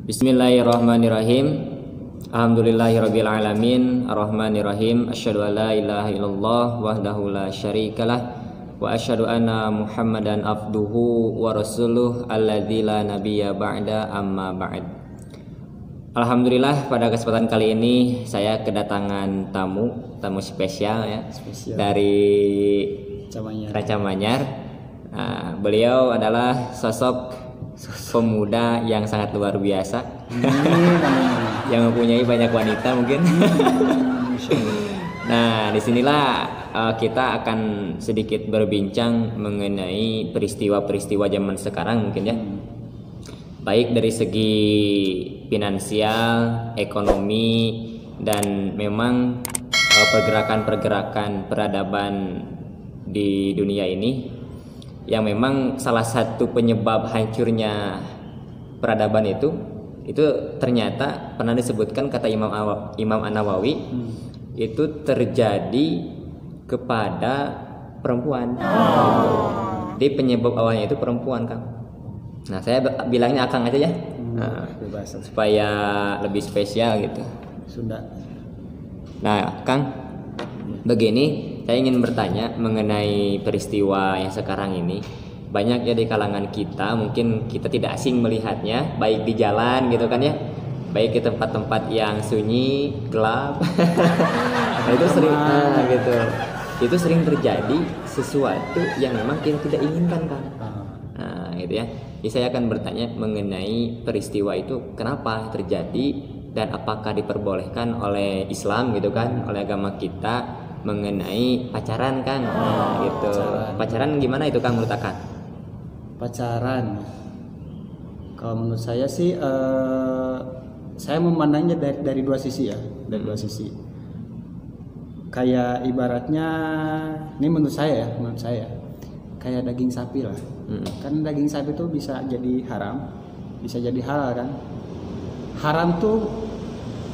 Bismillahirrahmanirrahim. Alhamdulillahirabbil alamin, arrahmanirrahim. Asyhadu an la ilaha illallah wahdahu la syarikalah wa asyhadu anna Muhammadan abduhu wa rasuluh alladzi la nabiyya ba'da, amma ba'd. Alhamdulillah, pada kesempatan kali ini saya kedatangan tamu spesial ya, dari Ranca Manyar. Beliau adalah sosok pemuda yang sangat luar biasa, yang mempunyai banyak wanita mungkin. Nah, disinilah kita akan sedikit berbincang mengenai peristiwa-peristiwa zaman sekarang mungkin ya, baik dari segi finansial, ekonomi, dan memang pergerakan-pergerakan peradaban di dunia ini, yang memang salah satu penyebab hancurnya peradaban itu ternyata pernah disebutkan kata Imam An-Nawawi, itu terjadi kepada perempuan. Jadi penyebab awalnya itu perempuan, Kang. Nah, saya bilangnya Akang aja ya, supaya lebih spesial gitu. Sudah. Nah, Kang, begini, saya ingin bertanya mengenai peristiwa yang sekarang ini. Banyak ya di kalangan kita, mungkin kita tidak asing melihatnya, baik di jalan gitu kan ya, baik di tempat-tempat yang sunyi, gelap. Nah, itu sering gitu. Itu sering terjadi sesuatu yang memang kita tidak inginkan, Kang. Nah, gitu ya. Jadi saya akan bertanya mengenai peristiwa itu kenapa terjadi dan apakah diperbolehkan oleh Islam gitu kan, oleh agama kita, mengenai pacaran, Kang. Nah, gitu. Pacaran gimana itu, Kang, menurut Akang? Pacaran, kalau menurut saya sih, saya memandangnya dari dua sisi ya, dari dua sisi. Kayak ibaratnya, ini menurut saya, kayak daging sapi lah. Kan daging sapi itu bisa jadi haram, bisa jadi halal kan. Haram tuh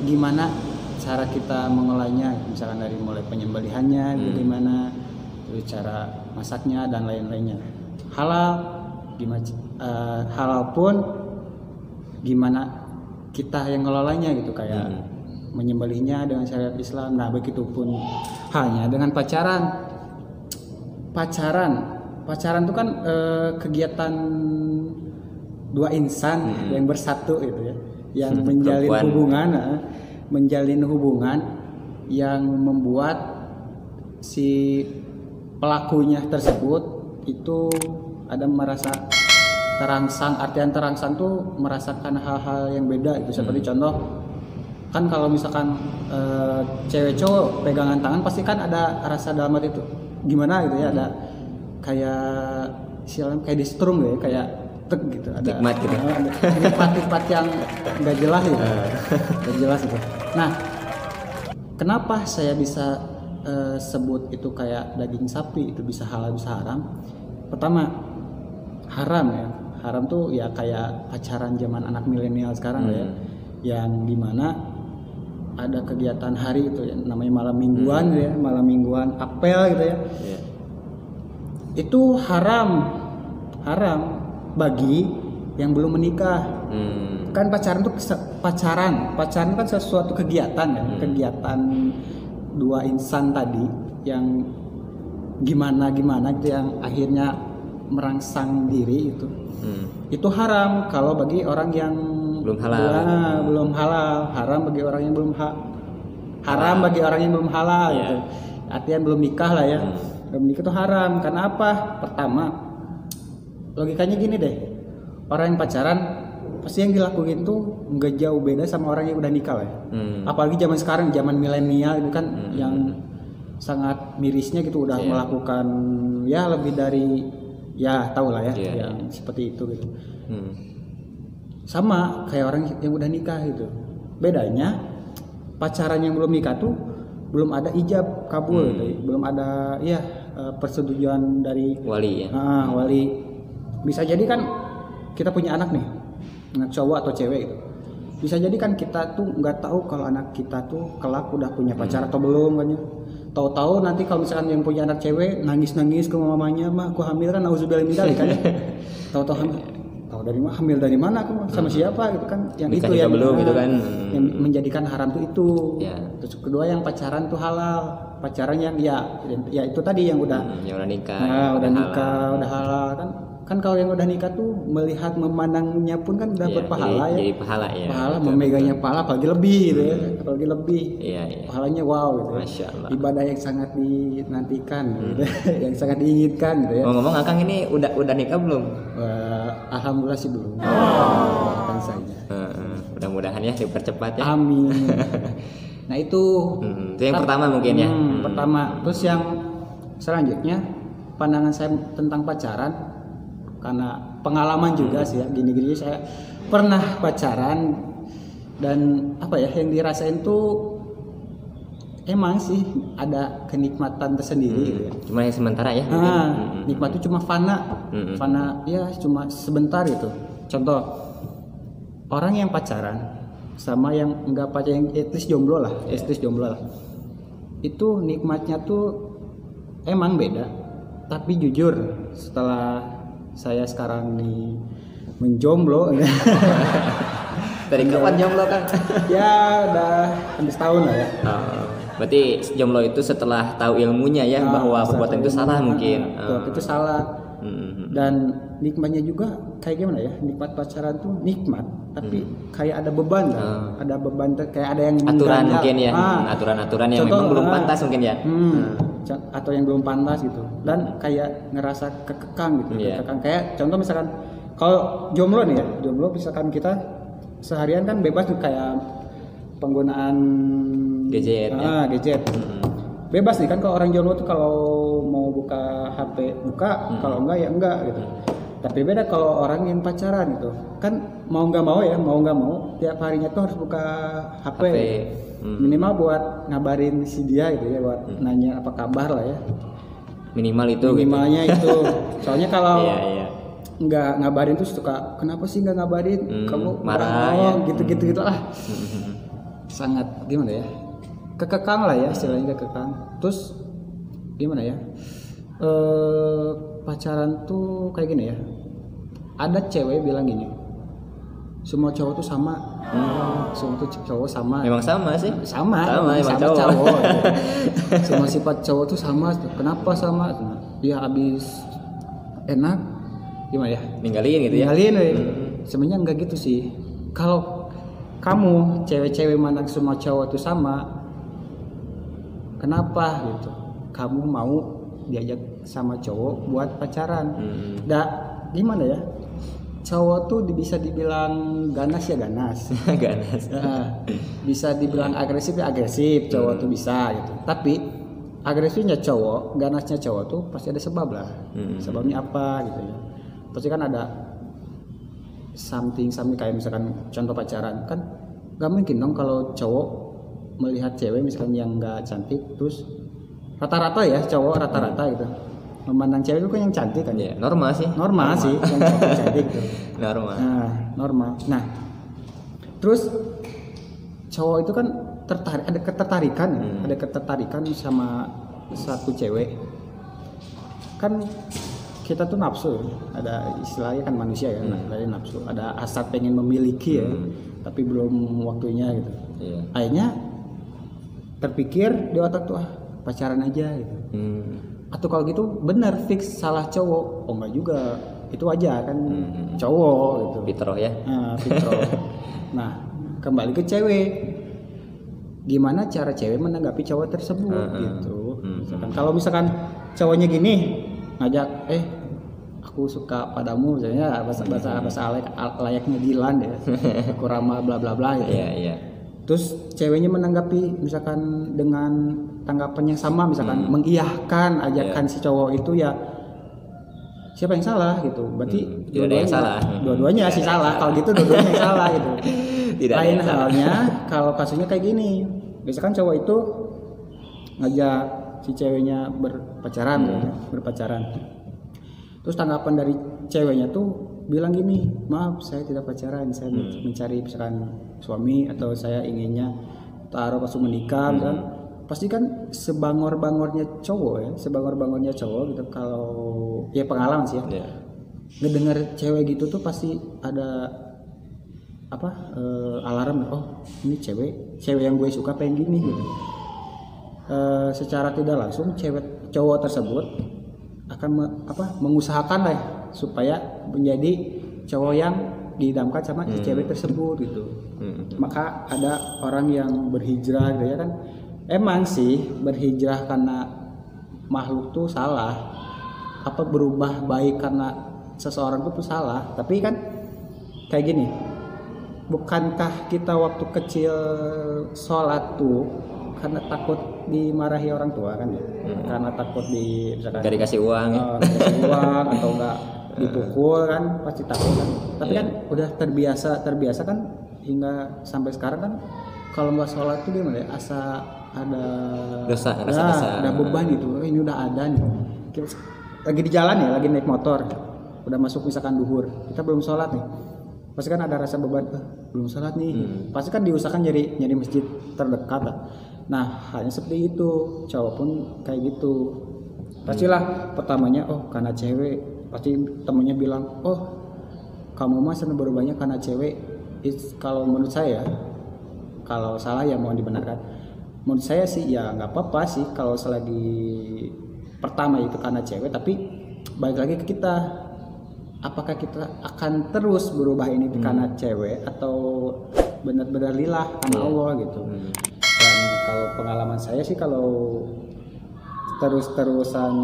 gimana cara kita mengolahnya, misalkan dari mulai penyembelihannya, bagaimana, terus cara masaknya dan lain-lainnya. Halal gimana, halal pun gimana kita yang ngelolanya gitu, kayak menyembelihnya dengan syariat Islam. Nah, begitupun halnya dengan pacaran. Pacaran itu kan kegiatan dua insan yang bersatu gitu ya, yang menjalin hubungan yang membuat si pelakunya tersebut itu ada merasa terangsang. Artian terangsang tuh merasakan hal-hal yang beda itu. Seperti contoh kan, kalau misalkan cewek cowok pegangan tangan, pasti kan ada rasa dalam hati itu gimana gitu ya, ada kayak sialan, kayak di strum ya, kayak gitu, ada nikmat gitu. Nikmat yang nggak jelas gitu. Nggak jelas itu. Nah, kenapa saya bisa sebut itu kayak daging sapi, itu bisa halal bisa haram? Pertama, haram ya. Haram tuh ya kayak pacaran zaman anak milenial sekarang ya, yang dimana ada kegiatan hari itu ya, namanya malam mingguan ya, malam mingguan apel gitu ya. Itu haram bagi yang belum menikah. Kan pacaran kan sesuatu kegiatan ya, kegiatan dua insan tadi yang gimana gitu, yang akhirnya merangsang diri itu. Itu haram kalau bagi orang yang belum halal. Haram bagi orang yang belum haram bagi orang yang belum halal gitu. Artinya belum nikah lah ya. Belum nikah itu haram. Karena apa? Pertama, logikanya gini deh, orang yang pacaran pasti yang dilakuin tuh nggak jauh beda sama orang yang udah nikah ya. Apalagi zaman sekarang, zaman milenial itu kan, yang sangat mirisnya gitu, udah melakukan ya lebih dari, ya tau lah ya, yang seperti itu gitu. Sama kayak orang yang udah nikah gitu. Bedanya pacaran yang belum nikah tuh belum ada ijab kabul gitu. Belum ada persetujuan dari wali ya. Wali. Bisa jadi kan kita punya anak nih, anak cowok atau cewek gitu. Bisa jadi kan kita tuh nggak tahu kalau anak kita tuh kelak udah punya pacar atau belum kan ya. Tahu-tahu nanti kalau misalkan yang punya anak cewek nangis ke mamanya, "Mah aku hamil kan, nauzubillah min dzalik," kan. Tahu-tahu hamil. tahu dari mana, hamil dari mana aku sama siapa gitu kan, yang Nikah itu yang belum gitu kan. yang menjadikan haram tuh itu. Ya. Terus kedua yang pacaran tuh halal, pacaran yang ya itu tadi yang udah yang udah nikah. udah nikah, udah halal kan kalau yang udah nikah tuh melihat memandangnya pun kan udah berpahala jadi pahala ya. Pahala memegangnya pahala apalagi lebih gitu ya, apalagi lebih. Iya. Pahalanya wow gitu. Masya Allah. Ibadah yang sangat dinantikan gitu, yang sangat diinginkan gitu ya. Ngomong Akang ini udah nikah belum? Alhamdulillah sih belum. Doakan saja. Mudah-mudahan ya dipercepat ya. Amin. Nah itu yang pertama mungkin ya. Pertama. Terus yang selanjutnya pandangan saya tentang pacaran, karena pengalaman juga sih ya, gini-gini saya pernah pacaran dan apa ya yang dirasain tuh emang sih ada kenikmatan tersendiri gitu ya. Cuma yang sementara ya. Nikmat itu cuma fana ya, cuma sebentar gitu. Contoh orang yang pacaran sama yang enggak pacaran, yang at least jomblo lah, itu nikmatnya tuh emang beda. Tapi jujur setelah saya sekarang nih menjomblo Dari kapan jomblo kan? ya udah hampir setahun lah ya. Berarti jomblo itu setelah tahu ilmunya ya, bahwa perbuatan itu salah mungkin. Itu salah. Dan nikmatnya juga kayak gimana ya, nikmat pacaran tuh nikmat tapi kayak ada beban kan? Ada beban kayak ada yang aturan mengganjal. mungkin ya, aturan-aturan yang Contoh, memang belum pantas mungkin ya. Atau yang belum pantas gitu, dan kayak ngerasa kekekang gitu. Kekekang kayak contoh misalkan kalau jomblo nih ya, jomblo misalkan kita seharian kan bebas tuh kayak penggunaan gadget gadget. Bebas nih kan kalau orang jomblo tuh kalau mau buka HP buka, kalau enggak ya enggak gitu. Tapi beda kalau orang yang pacaran gitu kan, mau nggak mau tiap harinya tuh harus buka HP. Minimal buat ngabarin si dia gitu ya, buat nanya apa kabar lah ya. Minimalnya itu. Soalnya kalau nggak ngabarin tuh suka, kenapa sih nggak ngabarin? Kamu marah ya. Gitu lah. Sangat gimana ya? Kekekang lah ya, istilahnya kekekang. Terus gimana ya? Pacaran tuh kayak gini ya. Ada cewek bilang gini, semua cowok tuh sama. Semua tuh cowok sama. Memang sama sih. Sama cowok. Semua sifat cowok tuh sama. Kenapa sama? Dia habis enak gimana ya? Ninggalin gitu ya. Sebenarnya enggak gitu sih. Kalau kamu cewek-cewek mandang semua cowok tuh sama, kenapa gitu? Kamu mau diajak sama cowok buat pacaran? Gimana ya? Cowok tuh bisa dibilang ganas ya ganas. Bisa dibilang agresif ya agresif, cowok tuh bisa gitu. Tapi agresifnya cowok, ganasnya cowok tuh pasti ada sebab lah. Sebabnya apa gitu ya? Pasti kan ada something kayak misalkan contoh pacaran kan, gak mungkin dong kalau cowok melihat cewek misalkan yang gak cantik, terus rata-rata ya cowok rata-rata gitu memandang cewek itu kan yang cantik kan ya. Normal sih yang cantik gitu. Normal. Nah terus cowok itu kan ada ketertarikan sama satu cewek kan. Kita tuh nafsu, ada istilahnya kan manusia ya, dari nafsu, ada hasrat pengen memiliki ya, tapi belum waktunya gitu. Akhirnya terpikir di otak tuh pacaran aja gitu. Atau kalau gitu benar fix salah cowok? Oh enggak juga, itu aja kan cowok gitu. Fitrah ya. Fitrah. Nah kembali ke cewek, gimana cara cewek menanggapi cowok tersebut gitu. Kalau misalkan cowoknya gini ngajak, aku suka padamu misalnya, bahasa layaknya Dilan ya, aku ramah bla bla bla gitu. Terus ceweknya menanggapi misalkan dengan tanggapan yang sama, misalkan mengiyahkan ajakan si cowok itu, ya siapa yang salah gitu? Berarti dua-duanya sih salah. Kalau gitu dua-duanya yang salah gitu. Lain halnya kalau kasusnya kayak gini, misalkan cowok itu ngajak si ceweknya berpacaran. Terus tanggapan dari ceweknya tuh bilang gini, maaf saya tidak pacaran, saya mencari misalkan suami, atau saya inginnya taruh pas menikah kan. Pasti kan sebangor-bangornya cowok gitu, kalau ya pengalaman sih ya. ngedenger cewek gitu tuh pasti ada alarm, oh ini cewek yang gue suka pengen gini gitu. Secara tidak langsung cowok tersebut akan mengusahakan lah supaya menjadi cowok yang diidamkan sama cewek tersebut gitu. Maka ada orang yang berhijrah gitu ya kan. Emang sih berhijrah karena makhluk tuh salah, berubah baik karena seseorang itu salah. Tapi kan kayak gini, bukankah kita waktu kecil sholat tuh karena takut dimarahi orang tua kan ya? Karena takut misalkan gak dikasih uang atau enggak dipukul kan, pasti takut kan. Tapi kan udah terbiasa kan hingga sampai sekarang kan kalau nggak sholat tuh gimana ya, ada dosa, ada beban gitu. Ini udah ada nih, lagi di jalan ya, lagi naik motor, udah masuk misalkan duhur, kita belum sholat nih, pasti kan ada rasa beban, belum sholat nih. Pasti kan diusahakan nyari masjid terdekat lah. Nah hanya seperti itu, cowok pun kayak gitu. Pastilah pertamanya karena cewek, pasti temennya bilang kamu mah senang berubahnya karena cewek. Kalau menurut saya, kalau salah ya mohon dibenarkan. Menurut saya sih ya nggak apa-apa sih kalau selagi pertama itu karena cewek, tapi balik lagi ke kita, apakah kita akan terus berubah ini karena cewek atau benar-benar lillah karena Allah gitu. Dan kalau pengalaman saya sih kalau terus-terusan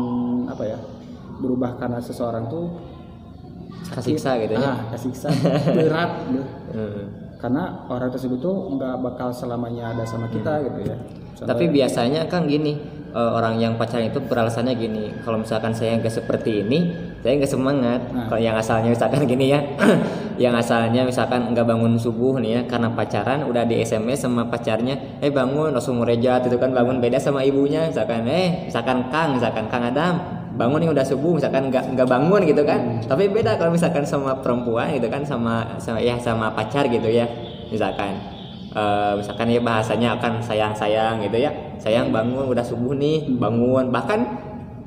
berubah karena seseorang tuh kesiksa gitu ya. Kesiksa berat karena orang tersebut tuh nggak bakal selamanya ada sama kita gitu ya. Tapi biasanya kan gini, orang yang pacaran itu beralasannya gini, kalau misalkan saya nggak seperti ini, saya nggak semangat. Kalau yang asalnya misalkan gini ya, yang asalnya misalkan nggak bangun subuh nih ya, karena pacaran udah di SMS sama pacarnya, bangun langsung merejat itu kan, bangun beda sama ibunya, misalkan Kang Adam, bangun nih udah subuh, misalkan nggak bangun gitu kan. Tapi beda kalau misalkan sama perempuan gitu kan, sama pacar gitu ya, misalkan ya bahasanya akan sayang gitu ya, sayang bangun udah subuh nih, bangun, bahkan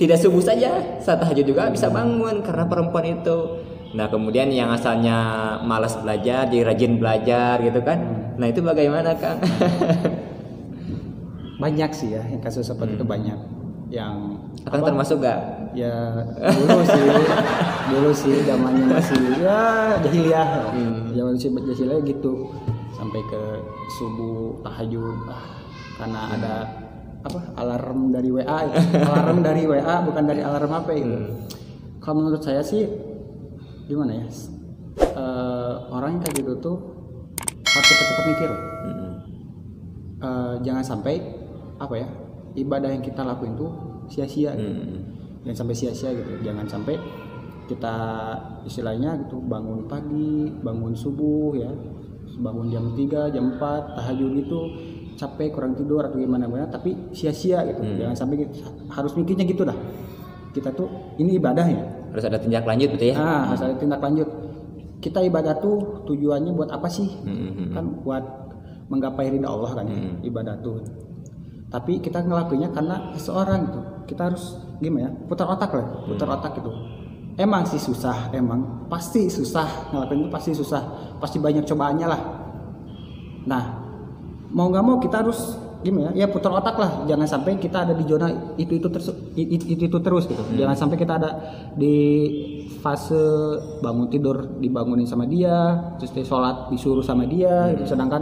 tidak subuh saja, saat tahajud juga bisa bangun karena perempuan itu. Nah kemudian yang asalnya malas belajar jadi rajin belajar gitu kan. Nah itu bagaimana Kang? Banyak sih ya yang kasus seperti itu, banyak yang Akang termasuk gak? Ya dulu sih zamannya masih jahiliyah. Zaman jahiliyah gitu, sampai ke subuh tahajud karena ada alarm dari WA bukan dari alarm HP itu. Kalau menurut saya sih gimana ya, orang yang kayak gitu tuh harus cepat-cepat mikir. Jangan sampai ibadah yang kita lakuin tuh sia-sia gitu. Jangan sampai sia-sia gitu. Jangan sampai kita istilahnya gitu bangun pagi, bangun subuh ya, bangun jam 3, jam 4 tahajud gitu, capek kurang tidur atau gimana tapi sia-sia gitu. Jangan sampai harus mikirnya gitu dah. Kita tuh ini ibadah ya, harus ada tindak lanjut betul ya. Harus ada tindak lanjut. Kita ibadah tuh tujuannya buat apa sih? Kan buat menggapai ridha Allah kan ya, ibadah tuh. Tapi kita ngelakuinnya karena seseorang gitu. Kita harus gimana ya? Putar otak gitu. Emang sih susah, emang pasti susah, ngelakuin itu pasti susah, pasti banyak cobaannya lah. Nah, mau nggak mau kita harus gimana ya, putar otak lah. Jangan sampai kita ada di zona itu terus gitu. Jangan sampai kita ada di fase bangun tidur dibangunin sama dia, terus sholat disuruh sama dia, gitu. Sedangkan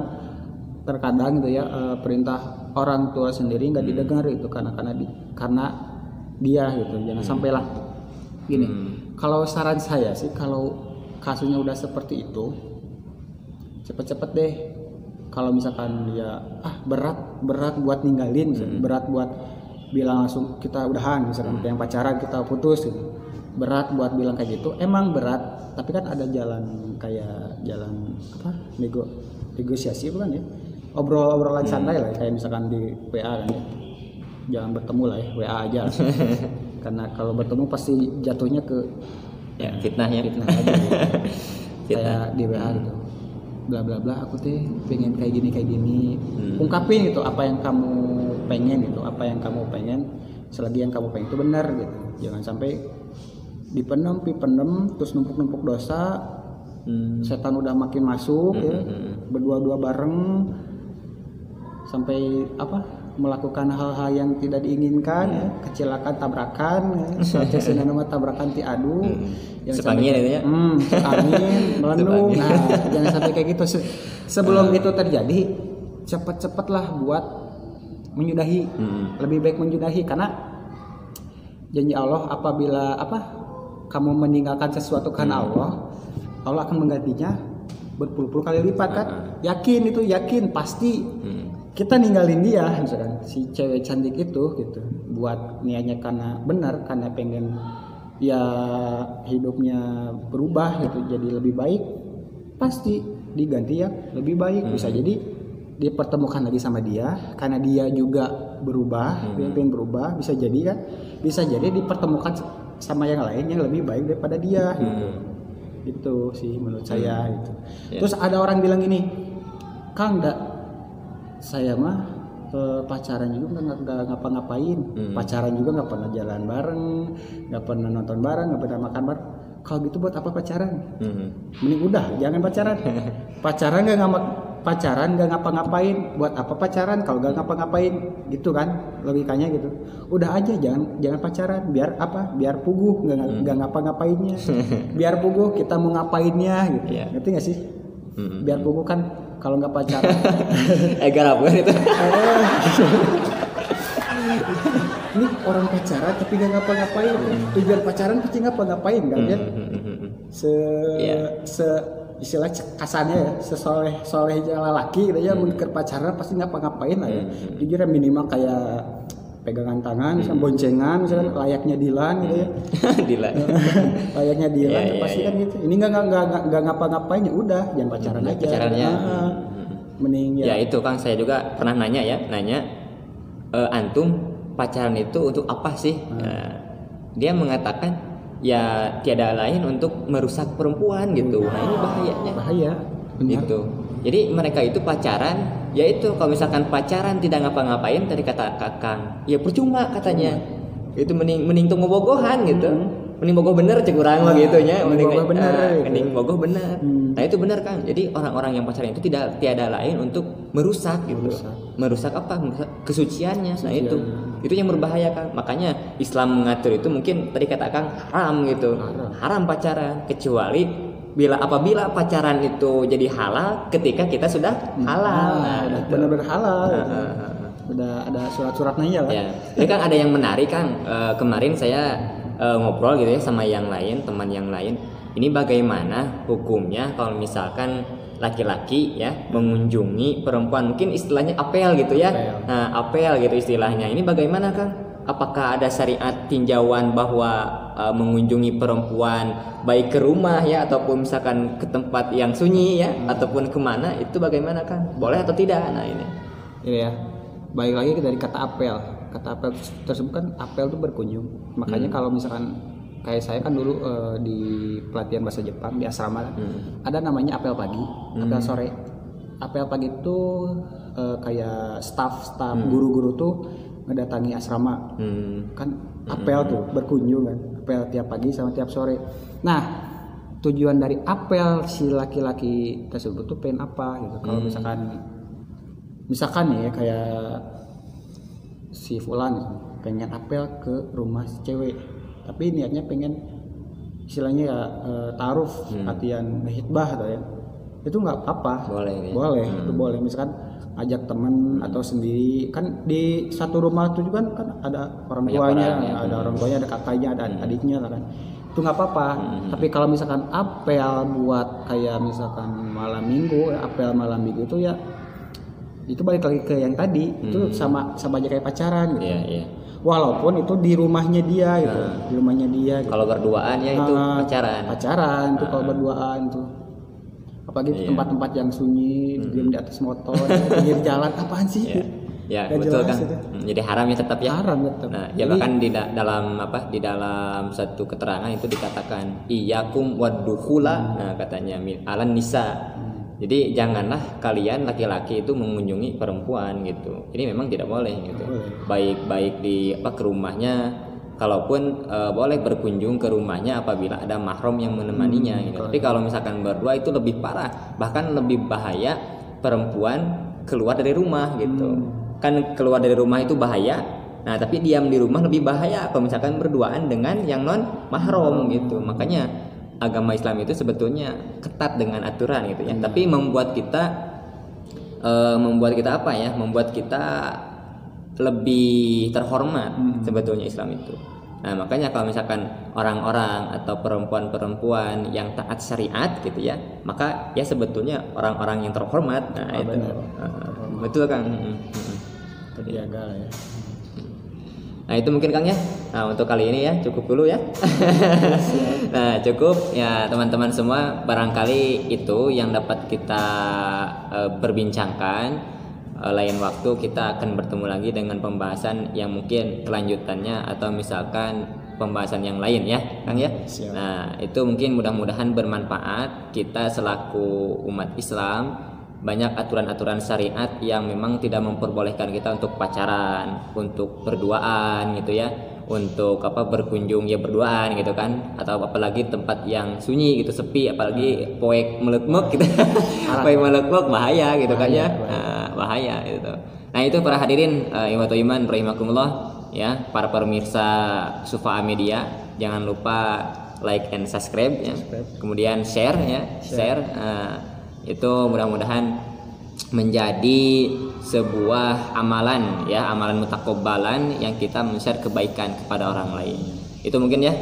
terkadang gitu ya, perintah orang tua sendiri nggak didengar itu karena dia gitu. Jangan sampailah gini. Kalau saran saya sih, kalau kasusnya udah seperti itu, cepet-cepet deh. Kalau misalkan dia berat buat ninggalin, berat buat bilang langsung kita udahan, misalkan yang pacaran kita putus gitu. Berat buat bilang kayak gitu, emang berat. Tapi kan ada jalan negosiasi bukan ya? Obrolan santai lah, kayak misalkan di WA kan ya. Jangan bertemu lah ya, WA aja lah. Karena kalau bertemu pasti jatuhnya ke fitnah aja gitu. Kayak di WA gitu, bla bla bla, aku teh pengen kayak gini. Ungkapin gitu apa yang kamu pengen gitu, selagi yang kamu pengen itu benar gitu. Jangan sampai dipendem terus numpuk dosa. Setan udah makin masuk ya, berdua-dua bareng sampai melakukan hal-hal yang tidak diinginkan ya, kecelakaan tabrakan ya, suatu nama tabrakan ti adu yang sepangin itu ya, angin melendung. Nah jangan sampai kayak gitu. Sebelum itu terjadi cepet-cepetlah buat menyudahi, lebih baik menyudahi, karena janji Allah apabila kamu meninggalkan sesuatu karena Allah akan menggantinya berpuluh-puluh kali lipat kan. Yakin pasti kita ninggalin dia misalkan si cewek cantik itu gitu buat niatnya karena benar, karena pengen ya hidupnya berubah gitu jadi lebih baik, pasti diganti ya lebih baik. Bisa jadi dipertemukan lagi sama dia karena dia juga berubah, dia pengen berubah, bisa jadi dipertemukan sama yang lain yang lebih baik daripada dia gitu. Itu sih menurut saya itu. Terus ada orang bilang gini, Kang, saya mah pacaran juga nggak ngapa-ngapain, pacaran juga nggak pernah jalan bareng, nggak pernah nonton bareng, nggak pernah makan bareng. Kalau gitu buat apa pacaran? Mending udah jangan pacaran. Pacaran nggak ngapa-ngapain, buat apa pacaran kalau nggak ngapa-ngapain, gitu kan logikanya gitu. Udah aja jangan pacaran, biar biar puguh nggak ngapa-ngapainnya, biar puguh kita mau ngapainnya gitu. Ngerti nggak sih? Biar puguh kan kalau nggak pacaran. Garap kan itu. Ini orang pacaran tapi nggak ngapa-ngapain. Tujuan pacaran pasti ngapa-ngapain kan ya? Istilah kasarnya ya, sesoleh lelaki gitu ya, mun keur pacaran pasti ngapa-ngapain lah ya. Jujur minimal kayak pegangan tangan, misalnya boncengan, misalnya layaknya Dilan gitu ya. Dilan. Layaknya Dilan pasti kan gitu. Ini enggak ngapa-ngapain ya udah, jangan pacaran aja. Pacarannya. Mending ya itu Kang, saya juga pernah nanya antum pacaran itu untuk apa sih? Dia mengatakan ya tiada lain untuk merusak perempuan gitu. Nah ini bahaya gitu. Jadi mereka itu pacaran, yaitu kalau misalkan pacaran tidak ngapa-ngapain, tadi kata Kakang ya percuma katanya. Itu mending tuh ngebogohan gitu. Mending bogoh bener cek urang mah gitu nya. Mending bogoh bener. Nah itu benar Kang. Jadi orang-orang yang pacaran itu tiada lain untuk merusak gitu. Merusak apa? Merusak kesuciannya. Nah itu yang berbahaya Kang. Makanya Islam mengatur itu mungkin tadi kata Kang haram gitu. Haram pacaran, kecuali apabila pacaran itu jadi halal ketika kita sudah halal. Benar-benar halal. Udah ada surat-suratnya lah. Ya. Ini Kang ada yang menarik Kang. Kemarin saya ngobrol gitu ya sama teman yang lain. Ini bagaimana hukumnya kalau misalkan laki-laki ya mengunjungi perempuan, mungkin istilahnya apel gitu ya. Nah, apel gitu istilahnya. Ini bagaimana Kang? Apakah ada syariat tinjauan bahwa mengunjungi perempuan baik ke rumah ya ataupun misalkan ke tempat yang sunyi ya ataupun kemana, itu bagaimana Kang? Boleh atau tidak? Nah ini. Iya. Baik lagi dari kata apel. Kata apel tersebut kan apel itu berkunjung. Makanya kalau misalkan kayak saya kan dulu di pelatihan bahasa Jepang di asrama ada namanya apel pagi, apel sore. Apel pagi itu kayak staff guru-guru tuh mendatangi asrama. Kan apel tuh berkunjung kan, apel tiap pagi sama tiap sore. Nah tujuan dari apel si laki-laki tersebut tuh pengen apa gitu. Kalau misalkan ya kayak si Fulan pengen apel ke rumah si cewek, tapi niatnya pengen istilahnya ya ta'aruf, latihan hitbah atau ya, itu nggak apa-apa, boleh itu boleh. Misalkan ajak temen atau sendiri, kan di satu rumah itu juga kan ada orang tuanya, ada kakaknya, ada adiknya lah kan, itu nggak apa-apa. Tapi kalau misalkan apel buat kayak misalkan malam minggu, apel malam minggu itu ya itu balik lagi ke yang tadi, itu sama aja kayak pacaran gitu. Walaupun itu di rumahnya dia gitu, di rumahnya dia gitu. Kalau berduaan ya itu pacaran tuh kalau berduaan tuh. Apalagi tempat-tempat yang sunyi, diam di atas motor, pinggir jalan, apaan sih? Ya betul Kang. Jadi haram ya tetap ya. Haram tetap. Nah, ya bahkan di dalam satu keterangan itu dikatakan iyyakum waddukhula. Nah, katanya alan nisa. Jadi janganlah kalian laki-laki itu mengunjungi perempuan gitu. Ini memang tidak boleh gitu. Baik di ke rumahnya. kalaupun boleh berkunjung ke rumahnya apabila ada mahram yang menemaninya gitu. Tapi kalau misalkan berdua itu lebih parah, bahkan lebih bahaya perempuan keluar dari rumah gitu. Kan keluar dari rumah itu bahaya. Nah, tapi diam di rumah lebih bahaya kalau misalkan berduaan dengan yang non mahram gitu. Makanya agama Islam itu sebetulnya ketat dengan aturan gitu ya. Tapi membuat kita apa ya? Membuat kita lebih terhormat sebetulnya Islam itu. Nah, makanya kalau misalkan orang-orang atau perempuan-perempuan yang taat syariat gitu ya, maka ya sebetulnya orang-orang yang terhormat. Nah, itu. Betul Kang. Terjaga lah ya. Nah, itu mungkin Kang ya. Nah, untuk kali ini ya cukup dulu ya. Nah, cukup ya teman-teman semua, barangkali itu yang dapat kita perbincangkan. Lain waktu kita akan bertemu lagi dengan pembahasan yang mungkin kelanjutannya atau misalkan pembahasan yang lain ya Kang ya. Siap. Nah, itu mungkin mudah-mudahan bermanfaat. Kita selaku umat Islam banyak aturan-aturan syariat yang memang tidak memperbolehkan kita untuk pacaran, untuk berduaan gitu ya, untuk berkunjung ya berduaan gitu kan, atau apalagi tempat yang sunyi gitu, sepi, apalagi poek melekmek gitu. Poek melekmek bahaya gitu kan ya. Bahaya gitu. Nah, itu para hadirin ikhwatul iman rahimakumullah ya, para pemirsa Sufa'a Media, jangan lupa like and subscribe ya. Kemudian share ya, share. Itu mudah-mudahan menjadi sebuah amalan ya, amalan mutakabbalan yang kita men-share kebaikan kepada orang lain. Itu mungkin ya,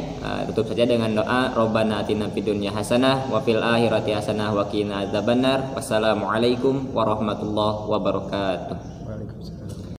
tutup saja dengan doa Rabbana atina fid dunya hasanah wa fil akhirati hasanah wa qina adzabannar. Wassalamualaikum warahmatullahi wabarakatuh.